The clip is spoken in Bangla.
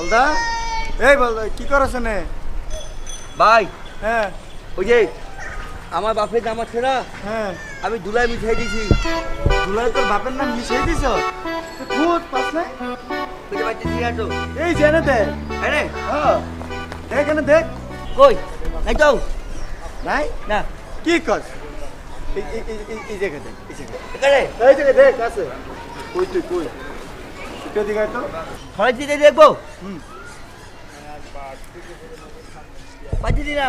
বলদা এই বলদা কি করছ নে ভাই হ্যাঁ ওই যে আমার বাপের জামা ছেঁড়া হ্যাঁ আমি দুলাই মিঠাই দিয়েছি। দুলাই তোর বাপের নাম মিশিয়ে দিছ খুদ পাস না ওই যে বাড়িতে দিয়ে আসো। এই জেনে দে হ্যাঁ রে, হ্যাঁ দেখ এনে দেখ কই নাই তো নাই না কি কর এই জায়গা দেখ এই জায়গা এখানে এই জায়গা দেখ আছে কই তুই কই কে দিগাই তো সবাই দিতে দেখবো। হুম বাড়িতে দি না